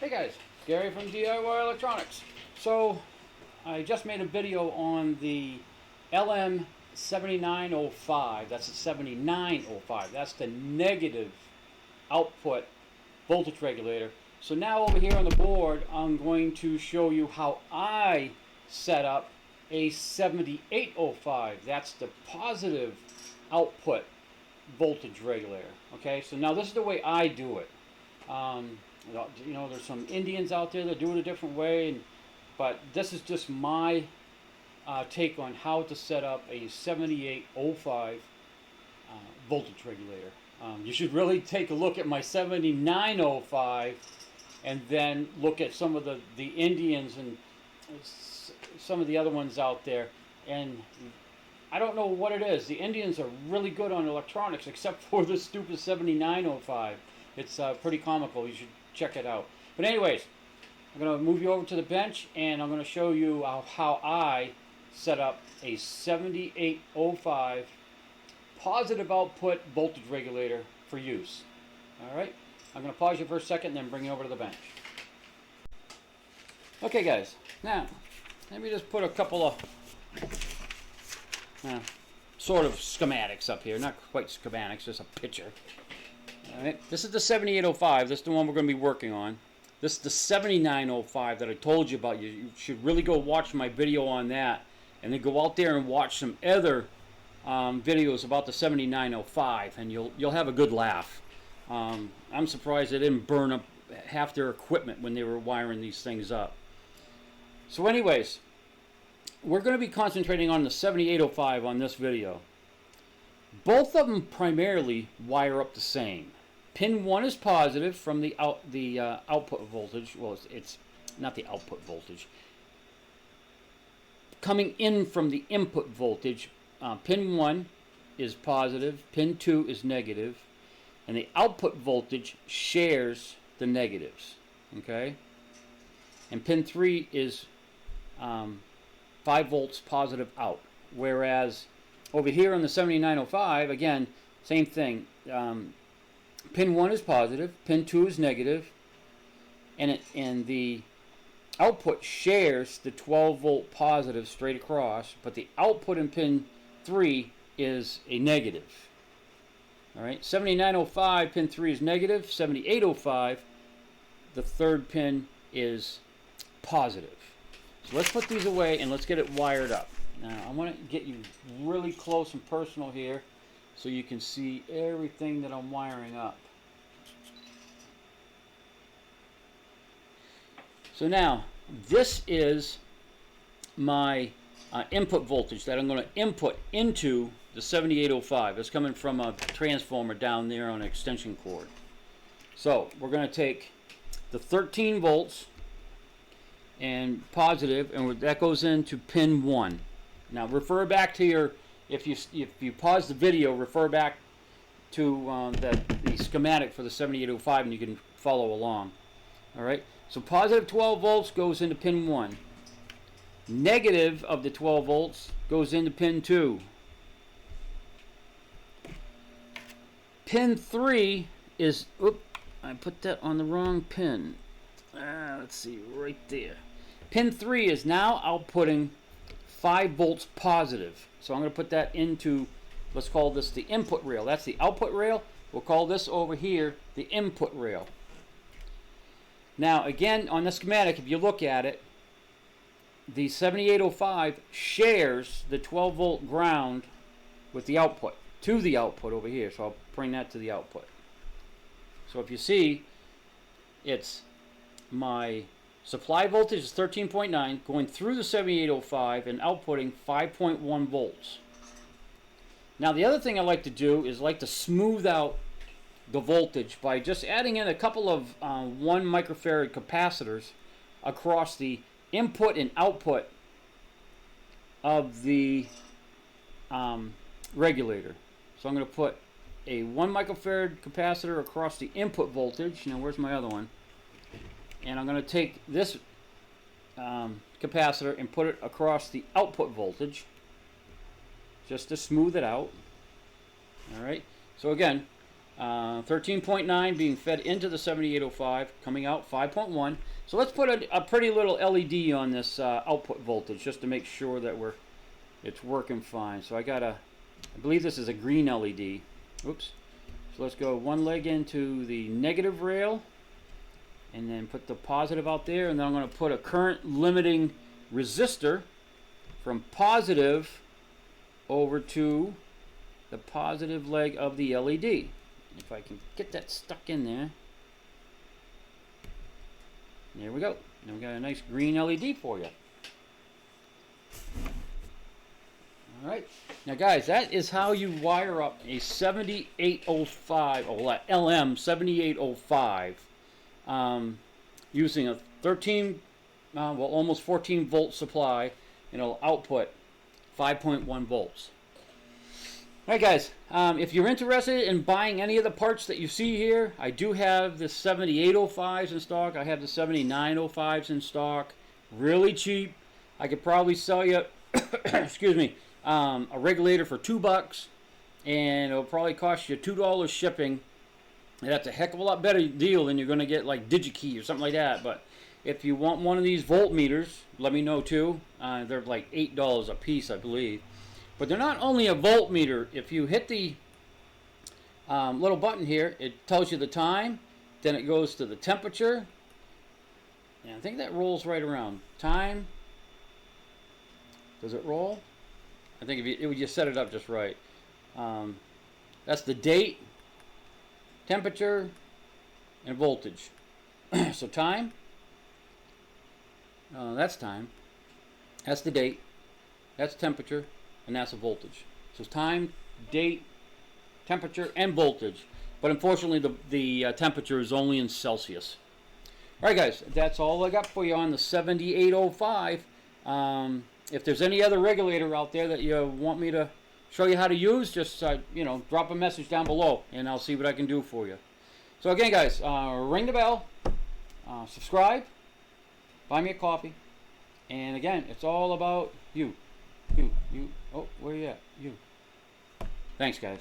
Hey guys, Gary from DIY Electronics. So I just made a video on the LM7905. That's the 7905. That's the negative output voltage regulator. So now over here on the board, I'm going to show you how I set up a 7805. That's the positive output voltage regulator. Okay, so now this is the way I do it. You know, there's some Indians out there that do it a different way, but this is just my take on how to set up a 7805 voltage regulator. You should really take a look at my 7905 and then look at some of the Indians and some of the other ones out there. And I don't know what it is. The Indians are really good on electronics, except for the stupid 7905. It's pretty comical. You should check it out. But anyways, I'm going to move you over to the bench, and I'm going to show you how I set up a 7805 positive output voltage regulator for use. All right? I'm going to pause you for a second and then bring you over to the bench. Okay, guys. Now, let me just put a couple of sort of schematics up here. Not quite schematics, just a picture. All right. This is the 7805. This is the one we're going to be working on. This is the 7905 that I told you about. You should really go watch my video on that, and then go out there and watch some other videos about the 7905, and you'll have a good laugh. I'm surprised they didn't burn up half their equipment when they were wiring these things up. So anyways, we're going to be concentrating on the 7805 on this video. Both of them primarily wire up the same. Pin 1 is positive from the output voltage. Well, it's not the output voltage. Coming in from the input voltage, pin 1 is positive, pin 2 is negative, and the output voltage shares the negatives. Okay? And pin 3 is 5 volts positive out. Whereas over here on the 7905, again, same thing. Pin 1 is positive, pin 2 is negative, and the output shares the 12 volt positive straight across, but the output in pin 3 is a negative. All right, 7905 pin 3 is negative, 7805 the third pin is positive. So let's put these away and let's get it wired up. Now I want to get you really close and personal here so you can see everything that I'm wiring up. So now this is my input voltage that I'm going to input into the 7805. It's coming from a transformer down there on an extension cord. So we're going to take the 13 volts and positive, and that goes into pin 1. Now refer back to your, if you pause the video, refer back to the schematic for the 7805 and you can follow along. Alright, so positive 12 volts goes into pin 1. Negative of the 12 volts goes into pin 2. Pin 3 is, oops, I put that on the wrong pin. Let's see, right there. Pin 3 is now outputting 5 volts positive. So I'm going to put that into, let's call this the input rail. That's the output rail. We'll call this over here the input rail. Now again, on the schematic, if you look at it, the 7805 shares the 12 volt ground with the output, to the output over here. So I'll bring that to the output. So if you see, it's my supply voltage is 13.9 going through the 7805 and outputting 5.1 volts. Now the other thing I like to do is like to smooth out the voltage by just adding in a couple of 1 microfarad capacitors across the input and output of the regulator. So I'm going to put a 1 microfarad capacitor across the input voltage. Now where's my other one? And I'm going to take this capacitor and put it across the output voltage just to smooth it out. Alright, so again, 13.9 being fed into the 7805, coming out 5.1. So let's put a pretty little LED on this output voltage just to make sure that it's working fine. So I believe this is a green LED. Oops. So let's go one leg into the negative rail and then put the positive out there, and then I'm going to put a current limiting resistor from positive over to the positive leg of the LED. If I can get that stuck in there. There we go. Now we got a nice green LED for you. Alright. Now guys, that is how you wire up a 7805, or LM7805, using a 13, well, almost 14 volt supply, and it'll output 5.1 volts. Alright guys, if you're interested in buying any of the parts that you see here, I do have the 7805s in stock. I have the 7905s in stock. Really cheap. I could probably sell you, excuse me, a regulator for $2, and it'll probably cost you $2 shipping. And that's a heck of a lot better deal than you're going to get like DigiKey or something like that. But if you want one of these voltmeters, let me know too. They're like $8 a piece, I believe. But they're not only a voltmeter. If you hit the little button here, it tells you the time. Then it goes to the temperature. And I think that rolls right around. Time. Does it roll? I think if you set it up just right. That's the date, temperature, and voltage. So time. That's time. That's the date. That's temperature. And that's a voltage. So time, date, temperature, and voltage. But unfortunately, the temperature is only in Celsius. All right, guys, that's all I got for you on the 7805. If there's any other regulator out there that you want me to show you how to use, just drop a message down below, and I'll see what I can do for you. So again, guys, ring the bell, subscribe, buy me a coffee, and again, it's all about you. You. Oh, where you at? You. Thanks, guys.